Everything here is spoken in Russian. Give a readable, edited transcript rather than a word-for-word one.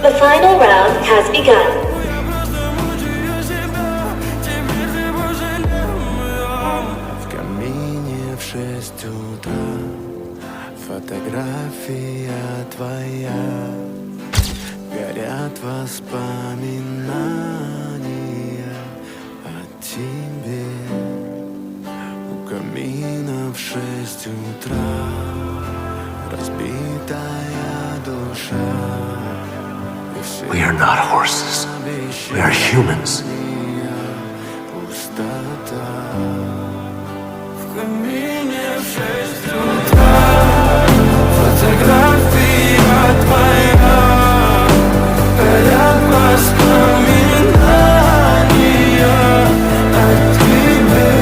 The final round has begun. В камине в 6 утра фотография твоя. Горят воспоминания о тебе. У камина в 6 утра разбитая душа. We are not horses. We are humans. Пустота.